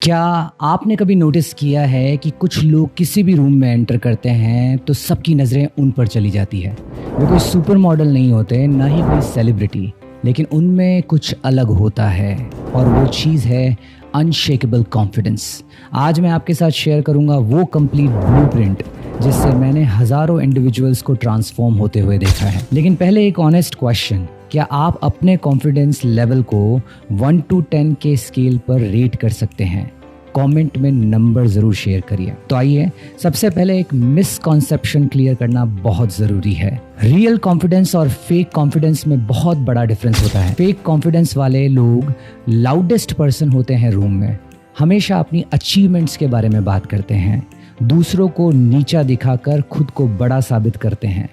क्या आपने कभी नोटिस किया है कि कुछ लोग किसी भी रूम में एंटर करते हैं तो सबकी नज़रें उन पर चली जाती है। वे कोई सुपर मॉडल नहीं होते, ना ही कोई सेलिब्रिटी, लेकिन उनमें कुछ अलग होता है और वो चीज़ है अनशेकेबल कॉन्फिडेंस। आज मैं आपके साथ शेयर करूंगा वो कंप्लीट ब्लूप्रिंट जिससे मैंने हज़ारों इंडिविजुअल्स को ट्रांसफॉर्म होते हुए देखा है। लेकिन पहले एक ऑनेस्ट क्वेश्चन, क्या आप अपने कॉन्फिडेंस लेवल को 1 to 10 के स्केल पर रेट कर सकते हैं? कमेंट में नंबर ज़रूर शेयर करिए। तो आइए सबसे पहले एक मिसकॉन्सेप्शन क्लियर करना बहुत ज़रूरी है। रियल कॉन्फिडेंस और फेक कॉन्फिडेंस में बहुत बड़ा डिफरेंस होता है। फेक कॉन्फिडेंस वाले लोग लाउडेस्ट पर्सन होते हैं रूम में, हमेशा अपनी अचीवमेंट्स के बारे में बात करते हैं, दूसरों को नीचा दिखाकर खुद को बड़ा साबित करते हैं,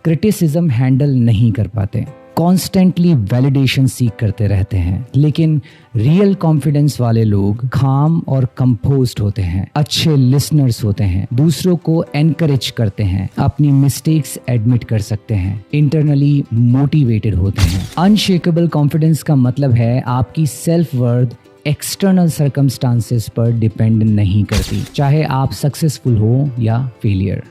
क्रिटिसिज्म हैंडल नहीं कर पाते, कॉन्स्टेंटली वैलिडेशन सीख करते रहते हैं। लेकिन रियल कॉन्फिडेंस वाले लोग काम और कंपोज्ड होते हैं, अच्छे लिसनर्स होते हैं, दूसरों को एनकरेज करते हैं, अपनी मिस्टेक्स एडमिट कर सकते हैं, इंटरनली मोटिवेटेड होते हैं। अनशेकेबल कॉन्फिडेंस का मतलब है आपकी सेल्फ वर्थ एक्सटर्नल सर्कमस्टांसेस पर डिपेंड नहीं करती, चाहे आप सक्सेसफुल हो या फेलियर,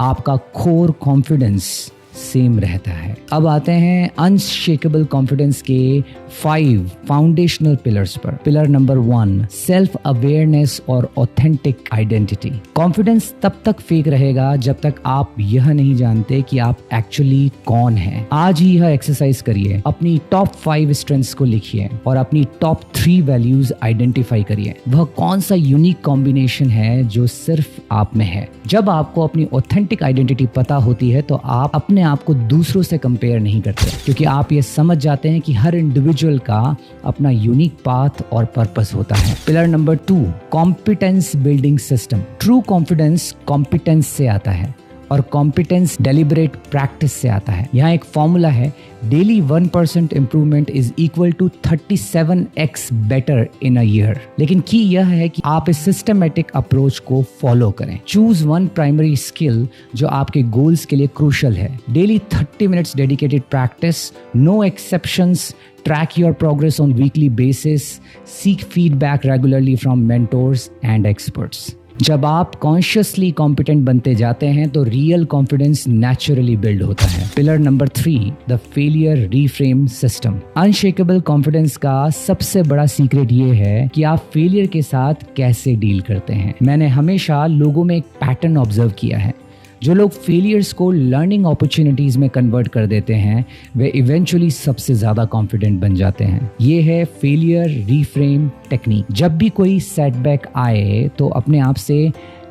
आपका कोर कॉन्फिडेंस सेम रहता है। अब आते हैं अनशेकेबल कॉन्फिडेंस के 5 फाउंडेशनल पिलर्स पर। पिलर नंबर 1, सेल्फ अवेयरनेस और ऑथेंटिक आइडेंटिटी। कॉन्फिडेंस तब तक फेक रहेगा जब तक आप यह नहीं जानते कि आप एक्चुअली कौन हैं। आज ही यह एक्सरसाइज करिए, अपनी टॉप 5 स्ट्रेंथ्स को लिखिए और अपनी टॉप 3 वैल्यूज आइडेंटिफाई करिए। वह कौन सा यूनिक कॉम्बिनेशन है जो सिर्फ आप में है। जब आपको अपनी ऑथेंटिक आइडेंटिटी पता होती है तो आप अपने आपको दूसरों से कंपेयर नहीं करते, क्योंकि आप ये समझ जाते हैं कि हर इंडिविजुअल का अपना यूनिक पाथ और पर्पस होता है। Pillar number 2, competence building system. True confidence competence से आता है और कॉम्पिटेंस डेलिबरेट प्रैक्टिस से आता है। यहाँ एक फॉर्मूला है, daily 1% improvement is equal to 37x better in a year. लेकिन की यह है कि आप इस सिस्टमेटिक अप्रोच को फॉलो करें। चूज 1 प्राइमरी स्किल जो आपके गोल्स के लिए क्रूशल है। Daily 30 minutes dedicated practice, no exceptions, track your progress on weekly basis, seek feedback regularly from mentors and experts. जब आप कॉन्शियसली कॉम्पिटेंट बनते जाते हैं तो रियल कॉन्फिडेंस नेचुरली बिल्ड होता है। Pillar number 3, the failure reframe system. Unshakeable confidence का सबसे बड़ा सीक्रेट ये है कि आप फेलियर के साथ कैसे डील करते हैं। मैंने हमेशा लोगों में एक पैटर्न ऑब्जर्व किया है। जो लोग फेलियर्स को लर्निंग अपॉर्चुनिटीज में कन्वर्ट कर देते हैं वे इवेंचुअली सबसे ज्यादा कॉन्फिडेंट बन जाते हैं। ये है फेलियर रीफ्रेम टेक्निक। जब भी कोई सेटबैक आए तो अपने आप से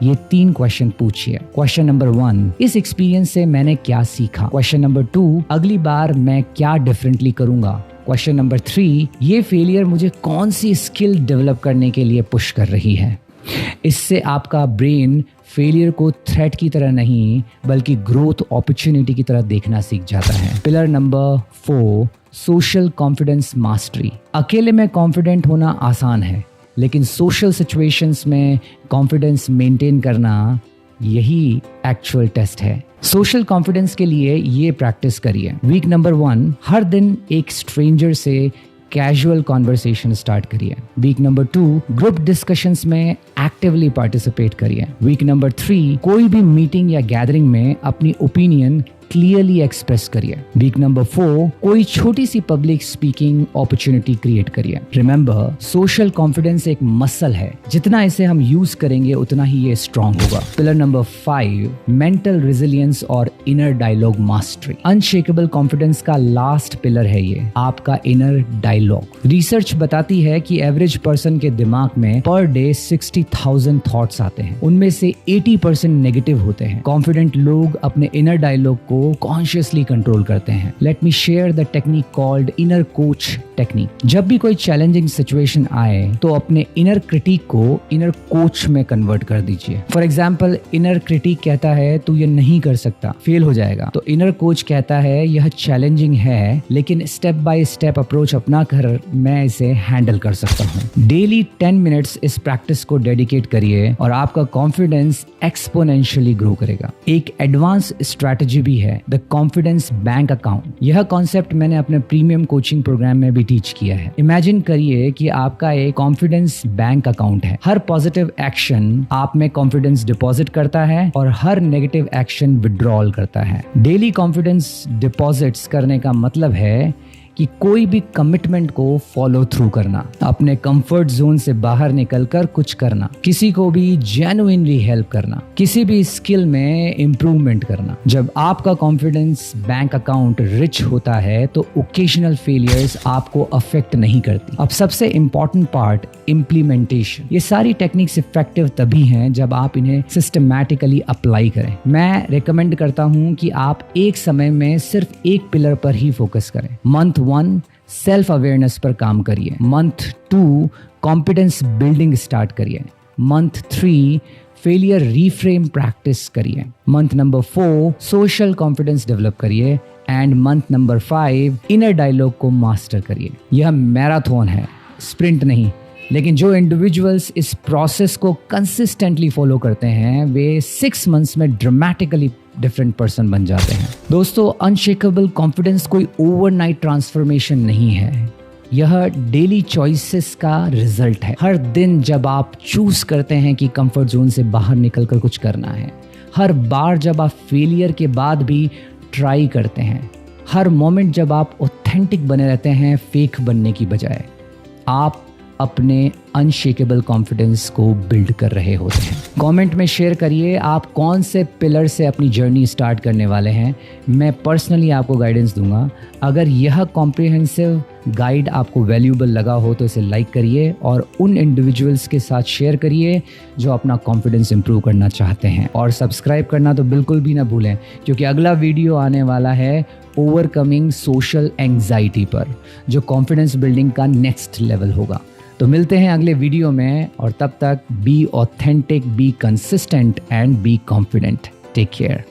ये 3 क्वेश्चन पूछिए। क्वेश्चन नंबर 1, इस एक्सपीरियंस से मैंने क्या सीखा। क्वेश्चन नंबर 2, अगली बार मैं क्या डिफरेंटली करूंगा। क्वेश्चन नंबर 3, ये फेलियर मुझे कौन सी स्किल डेवलप करने के लिए पुश कर रही है। इससे आपका ब्रेन फेलियर को थ्रेट की तरह नहीं बल्कि ग्रोथ अपॉर्चुनिटी की तरह देखना सीख जाता है। Pillar number 4, social confidence mastery. अकेले में कॉन्फिडेंट होना आसान है, लेकिन सोशल सिचुएशंस में कॉन्फिडेंस मेंटेन करना यही एक्चुअल टेस्ट है। सोशल कॉन्फिडेंस के लिए ये प्रैक्टिस करिए। वीक नंबर 1, हर दिन एक स्ट्रेंजर से कैजुअल कॉन्वर्सेशन स्टार्ट करिए। वीक नंबर 2, ग्रुप डिस्कशंस में एक्टिवली पार्टिसिपेट करिए। वीक नंबर 3, कोई भी मीटिंग या गैदरिंग में अपनी ओपिनियन क्लियरली एक्सप्रेस करिए। वीक नंबर 4, कोई छोटी सी पब्लिक स्पीकिंग अपॉर्चुनिटी क्रिएट करिए। रिमेंबर, सोशल कॉन्फिडेंस एक मसल है, जितना इसे हम यूज करेंगे उतना ही ये स्ट्रांग होगा। पिलर नंबर 5, मेंटल रेजिलियंस और inner dialogue mastery. Unshakeable confidence का लास्ट पिलर है ये आपका इनर डायलॉग। रिसर्च बताती है कि एवरेज पर्सन के दिमाग में पर डे 60,000 थॉट्स आते हैं, उनमें से 80% नेगेटिव होते हैं। कॉन्फिडेंट लोग अपने इनर डायलॉग को कॉन्शियसली कंट्रोल करते हैं। Let me share the technique called inner coach technique. जब भी कोई चैलेंजिंग सिचुएशन आए तो अपने इनर क्रिटिक को इनर कोच में कन्वर्ट कर दीजिए। फॉर एग्जाम्पल, इनर क्रिटिक कहता है तू ये नहीं कर सकता, फेल हो जाएगा, तो इनर कोच कहता है यह चैलेंजिंग है लेकिन स्टेप बाय स्टेप अप्रोच अपना कर मैं इसे हैंडल कर सकता हूँ। डेली 10 मिनट्स इस प्रैक्टिस को डेडिकेट करिए और आपका कॉन्फिडेंस एक्सपोनेंशियली ग्रो करेगा। एक एडवांस स्ट्रैटेजी भी है है द कॉन्फिडेंस बैंक अकाउंट। यह कॉन्सेप्ट मैंने अपने प्रीमियम कोचिंग प्रोग्राम में भी टीच किया है। इमेजिन करिए कि आपका एक कॉन्फिडेंस बैंक अकाउंट है। हर पॉजिटिव एक्शन आप में कॉन्फिडेंस डिपॉजिट करता है और हर नेगेटिव एक्शन विड्रॉल करता है। डेली कॉन्फिडेंस डिपॉजिट्स करने का मतलब है कि कोई भी कमिटमेंट को फॉलो थ्रू करना, अपने कंफर्ट जोन से बाहर निकलकर कुछ करना, किसी को भी जेन्युइनली हेल्प करना, किसी भी स्किल में इंप्रूवमेंट करना। जब आपका कॉन्फिडेंस बैंक अकाउंट रिच होता है तो ओकेजनल फेलियर्स आपको अफेक्ट नहीं करती। अब सबसे इंपॉर्टेंट पार्ट, इम्प्लीमेंटेशन। ये सारी टेक्निक्स इफेक्टिव तभी हैं जब आप इन्हें सिस्टमैटिकली अप्लाई करें। मैं रिकमेंड करता हूं कि आप एक समय में सिर्फ एक पिलर पर ही फोकस करें। मंथ 1 सेल्फ अवेयरनेस पर काम करिए। मंथ 2 कॉन्फिडेंस बिल्डिंग स्टार्ट करिए। मंथ 3 फेलियर रीफ्रेम प्रैक्टिस करिए। Month number 4 social confidence develop करिए and month number 5 inner dialogue को मास्टर करिए। यह मैराथन है, स्प्रिंट नहीं। लेकिन जो इंडिविजुअल्स इस प्रोसेस को कंसिस्टेंटली फॉलो करते हैं वे 6 मंथ्स में ड्रामेटिकली डिफरेंट पर्सन बन जाते हैं। दोस्तों, अनशेकेबल कॉन्फिडेंस कोई ओवरनाइट ट्रांसफॉर्मेशन नहीं है, यह डेली चॉइसेस का रिजल्ट है। हर दिन जब आप चूज करते हैं कि कंफर्ट जोन से बाहर निकलकर कुछ करना है, हर बार जब आप फेलियर के बाद भी ट्राई करते हैं, हर मोमेंट जब आप ऑथेंटिक बने रहते हैं फेक बनने की बजाय, आप अपने अनशेकेबल कॉन्फिडेंस को बिल्ड कर रहे होते हैं। कमेंट में शेयर करिए आप कौन से पिलर से अपनी जर्नी स्टार्ट करने वाले हैं। मैं पर्सनली आपको गाइडेंस दूंगा। अगर यह कॉम्प्रिहेंसिव गाइड आपको वैल्यूएबल लगा हो तो इसे लाइक करिए और उन इंडिविजुअल्स के साथ शेयर करिए जो अपना कॉन्फिडेंस इंप्रूव करना चाहते हैं। और सब्सक्राइब करना तो बिल्कुल भी ना भूलें, क्योंकि अगला वीडियो आने वाला है ओवरकमिंग सोशल एंग्जाइटी पर, जो कॉन्फिडेंस बिल्डिंग का नेक्स्ट लेवल होगा। तो मिलते हैं अगले वीडियो में, और तब तक be authentic, be consistent and be confident. Take care.